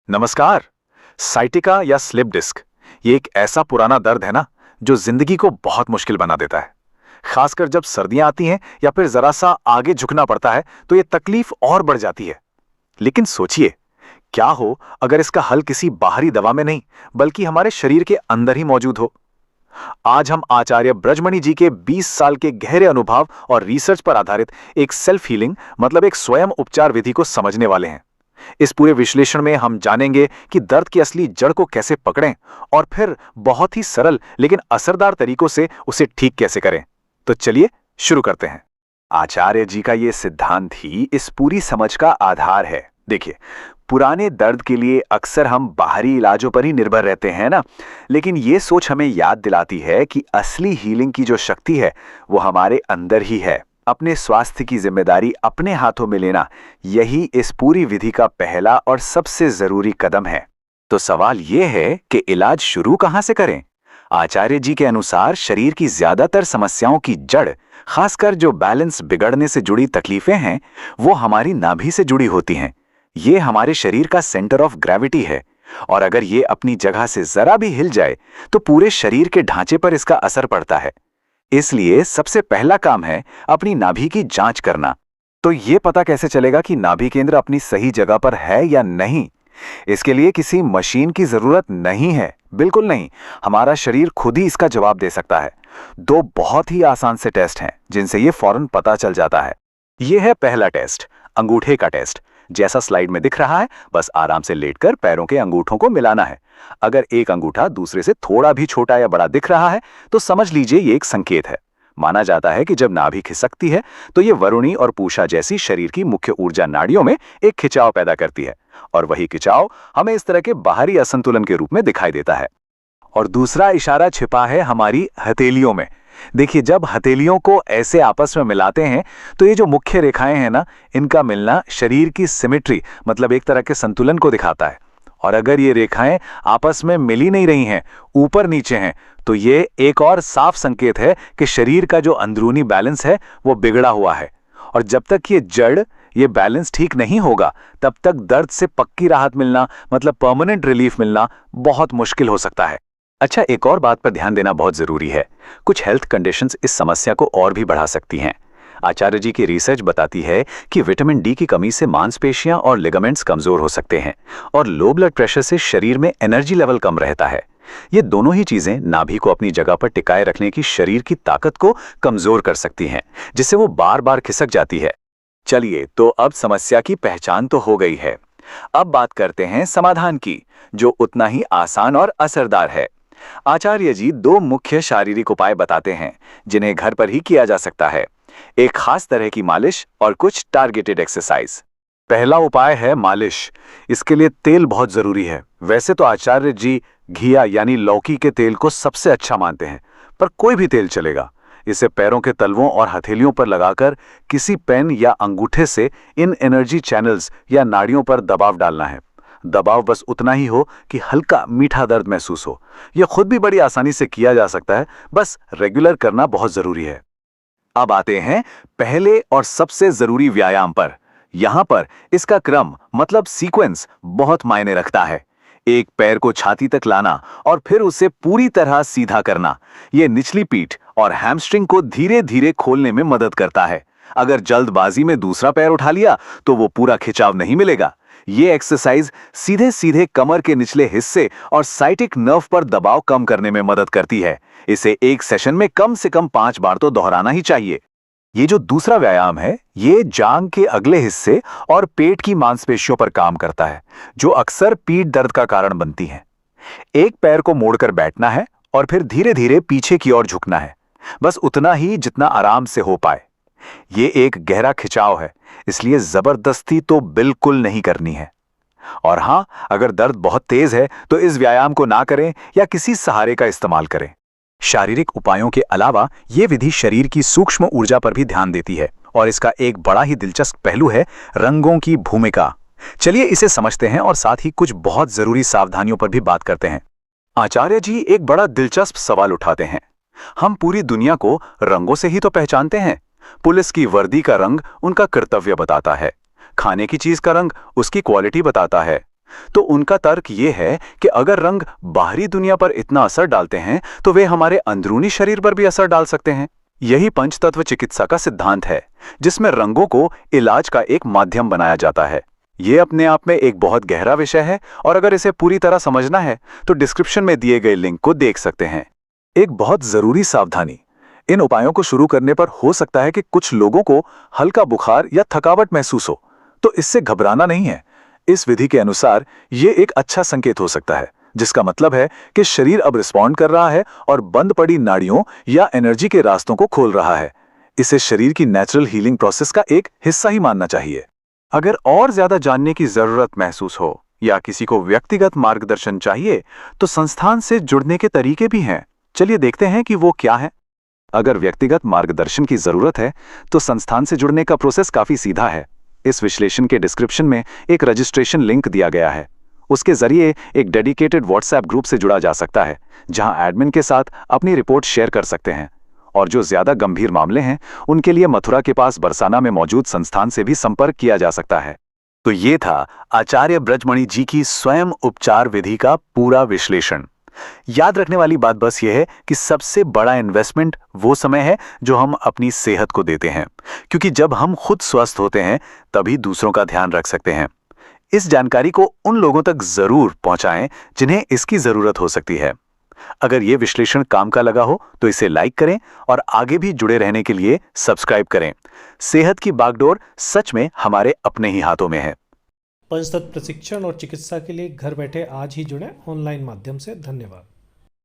नमस्कार। साइटिका या slip disc ये एक ऐसा पुराना दर्द है ना जो जिंदगी को बहुत मुश्किल बना देता है। खासकर जब सर्दियां आती हैं या फिर जरा सा आगे झुकना पड़ता है तो ये तकलीफ और बढ़ जाती है। लेकिन सोचिए, क्या हो अगर इसका हल किसी बाहरी दवा में नहीं बल्कि हमारे शरीर के अंदर ही मौजूद हो। आज हम आचार्य ब्रजमणि जी के 20 साल के गहरे अनुभव और रिसर्च पर आधारित एक सेल्फ हीलिंग मतलब एक स्वयं उपचार विधि को समझने वाले हैं। इस पूरे विश्लेषण में हम जानेंगे कि दर्द की असली जड़ को कैसे पकड़ें और फिर बहुत ही सरल लेकिन असरदार तरीकों से उसे ठीक कैसे करें। तो चलिए शुरू करते हैं। आचार्य जी का ये सिद्धांत ही इस पूरी समझ का आधार है। देखिए, पुराने दर्द के लिए अक्सर हम बाहरी इलाजों पर ही निर्भर रहते हैं ना, लेकिन ये सोच हमें याद दिलाती है कि असली हीलिंग की जो शक्ति है वो हमारे अंदर ही है। अपने स्वास्थ्य की जिम्मेदारी अपने हाथों में लेना, यही इस पूरी विधि का पहला और सबसे जरूरी कदम है। तो सवाल यह है कि इलाज शुरू कहां से करें। आचार्य जी के अनुसार शरीर की ज्यादातर समस्याओं की जड़, खासकर जो बैलेंस बिगड़ने से जुड़ी तकलीफें हैं, वो हमारी नाभि से जुड़ी होती हैं। ये हमारे शरीर का सेंटर ऑफ ग्रेविटी है और अगर ये अपनी जगह से जरा भी हिल जाए तो पूरे शरीर के ढांचे पर इसका असर पड़ता है। इसलिए सबसे पहला काम है अपनी नाभि की जांच करना। तो ये पता कैसे चलेगा कि नाभि केंद्र अपनी सही जगह पर है या नहीं। इसके लिए किसी मशीन की जरूरत नहीं है, बिल्कुल नहीं। हमारा शरीर खुद ही इसका जवाब दे सकता है। दो बहुत ही आसान से टेस्ट हैं जिनसे ये फौरन पता चल जाता है। यह है पहला टेस्ट, अंगूठे का टेस्ट। जैसा स्लाइड में दिख रहा है, बस आराम से लेटकर पैरों के अंगूठों को मिलाना है। अगर एक अंगूठा दूसरे से थोड़ा भी छोटा या बड़ा दिख रहा है तो समझ लीजिए ये एक संकेत है। माना जाता है कि जब नाभि खिसकती है तो ये वरुणी और पूषा जैसी शरीर की मुख्य ऊर्जा नाड़ियों में एक खिंचाव पैदा करती है और वही खिंचाव हमें इस तरह के बाहरी असंतुलन के रूप में दिखाई देता है। और दूसरा इशारा छिपा है हमारी हथेलियों में। देखिए, जब हथेलियों को ऐसे आपस में मिलाते हैं तो ये जो मुख्य रेखाएं हैं ना, इनका मिलना शरीर की सिमेट्री मतलब एक तरह के संतुलन को दिखाता है। और अगर ये रेखाएं आपस में मिल ही नहीं रही हैं, ऊपर नीचे हैं, तो ये एक और साफ संकेत है कि शरीर का जो अंदरूनी बैलेंस है वो बिगड़ा हुआ है। और जब तक ये बैलेंस ठीक नहीं होगा तब तक दर्द से पक्की राहत मिलना मतलब परमानेंट रिलीफ मिलना बहुत मुश्किल हो सकता है। अच्छा, एक और बात पर ध्यान देना बहुत जरूरी है। कुछ हेल्थ कंडीशंस इस समस्या को और भी बढ़ा सकती हैं। आचार्य जी की रिसर्च बताती है कि विटामिन डी की कमी से मांसपेशियां और लिगामेंट्स कमजोर हो सकते हैं और लो ब्लड प्रेशर से शरीर में एनर्जी लेवल कम रहता है। ये दोनों ही चीजें नाभि को अपनी जगह पर टिकाए रखने की शरीर की ताकत को कमजोर कर सकती हैं, जिससे वो बार बार खिसक जाती है। चलिए, तो अब समस्या की पहचान तो हो गई है। अब बात करते हैं समाधान की, जो उतना ही आसान और असरदार है। आचार्य जी दो मुख्य शारीरिक उपाय बताते हैं जिन्हें घर पर ही किया जा सकता है। एक खास तरह की मालिश और कुछ टारगेटेड एक्सरसाइज। पहला उपाय है मालिश। इसके लिए तेल बहुत जरूरी है। वैसे तो आचार्य जी घिया यानी लौकी के तेल को सबसे अच्छा मानते हैं, पर कोई भी तेल चलेगा। इसे पैरों के तलवों और हथेलियों पर लगाकर किसी पेन या अंगूठे से इन एनर्जी चैनल्स या नाड़ियों पर दबाव डालना है। दबाव बस उतना ही हो कि हल्का मीठा दर्द महसूस हो। यह खुद भी बड़ी आसानी से किया जा सकता है, बस रेगुलर करना बहुत जरूरी है। अब आते हैं पहले और सबसे जरूरी व्यायाम पर। यहां पर इसका क्रम मतलब सीक्वेंस बहुत मायने रखता है। एक पैर को छाती तक लाना और फिर उसे पूरी तरह सीधा करना, यह निचली पीठ और हैमस्ट्रिंग को धीरे धीरे खोलने में मदद करता है। अगर जल्दबाजी में दूसरा पैर उठा लिया तो वो पूरा खिंचाव नहीं मिलेगा। ये एक्सरसाइज सीधे सीधे कमर के निचले हिस्से और साइटिक नर्व पर दबाव कम करने में मदद करती है। इसे एक सेशन में कम से कम 5 बार तो दोहराना ही चाहिए। ये जो दूसरा व्यायाम है, ये जांघ के अगले हिस्से और पेट की मांसपेशियों पर काम करता है, जो अक्सर पीठ दर्द का कारण बनती हैं। एक पैर को मोड़कर बैठना है और फिर धीरे धीरे पीछे की ओर झुकना है, बस उतना ही जितना आराम से हो पाए। ये एक गहरा खिंचाव है, इसलिए जबरदस्ती तो बिल्कुल नहीं करनी है। और हां, अगर दर्द बहुत तेज है तो इस व्यायाम को ना करें या किसी सहारे का इस्तेमाल करें। शारीरिक उपायों के अलावा ये विधि शरीर की सूक्ष्म ऊर्जा पर भी ध्यान देती है और इसका एक बड़ा ही दिलचस्प पहलू है रंगों की भूमिका। चलिए इसे समझते हैं और साथ ही कुछ बहुत जरूरी सावधानियों पर भी बात करते हैं। आचार्य जी एक बड़ा दिलचस्प सवाल उठाते हैं। हम पूरी दुनिया को रंगों से ही तो पहचानते हैं। पुलिस की वर्दी का रंग उनका कर्तव्य बताता है, खाने की चीज का रंग उसकी क्वालिटी बताता है, तो उनका तर्क ये है कि अगर रंग बाहरी दुनिया पर इतना असर डालते हैं तो वे हमारे अंदरूनी शरीर पर भी असर डाल सकते हैं। यही पंचतत्व चिकित्सा का सिद्धांत है, जिसमें रंगों को इलाज का एक माध्यम बनाया जाता है। ये अपने आप में एक बहुत गहरा विषय है और अगर इसे पूरी तरह समझना है तो डिस्क्रिप्शन में दिए गए लिंक को देख सकते हैं। एक बहुत जरूरी सावधानी, इन उपायों को शुरू करने पर हो सकता है कि कुछ लोगों को हल्का बुखार या थकावट महसूस हो, तो इससे घबराना नहीं है। इस विधि के अनुसार ये एक अच्छा संकेत हो सकता है, जिसका मतलब है कि शरीर अब रिस्पॉन्ड कर रहा है और बंद पड़ी नाड़ियों या एनर्जी के रास्तों को खोल रहा है। इसे शरीर की नेचुरल हीलिंग प्रोसेस का एक हिस्सा ही मानना चाहिए। अगर और ज्यादा जानने की जरूरत महसूस हो या किसी को व्यक्तिगत मार्गदर्शन चाहिए तो संस्थान से जुड़ने के तरीके भी हैं। चलिए देखते हैं कि वो क्या है। अगर व्यक्तिगत मार्गदर्शन की जरूरत है तो संस्थान से जुड़ने का प्रोसेस काफी सीधा है। इस विश्लेषण के डिस्क्रिप्शन में एक रजिस्ट्रेशन लिंक दिया गया है। उसके जरिए एक डेडिकेटेड व्हाट्सएप ग्रुप से जुड़ा जा सकता है, जहां एडमिन के साथ अपनी रिपोर्ट शेयर कर सकते हैं। और जो ज्यादा गंभीर मामले हैं उनके लिए मथुरा के पास बरसाना में मौजूद संस्थान से भी संपर्क किया जा सकता है। तो ये था आचार्य ब्रजमणि जी की स्वयं उपचार विधि का पूरा विश्लेषण। याद रखने वाली बात बस यह है कि सबसे बड़ा इन्वेस्टमेंट वो समय है जो हम अपनी सेहत को देते हैं, क्योंकि जब हम खुद स्वस्थ होते हैं तभी दूसरों का ध्यान रख सकते हैं। इस जानकारी को उन लोगों तक जरूर पहुंचाएं जिन्हें इसकी जरूरत हो सकती है। अगर ये विश्लेषण काम का लगा हो तो इसे लाइक करें और आगे भी जुड़े रहने के लिए सब्सक्राइब करें। सेहत की बागडोर सच में हमारे अपने ही हाथों में है। पंचतत्व प्रशिक्षण और चिकित्सा के लिए घर बैठे आज ही जुड़ें ऑनलाइन माध्यम से। धन्यवाद।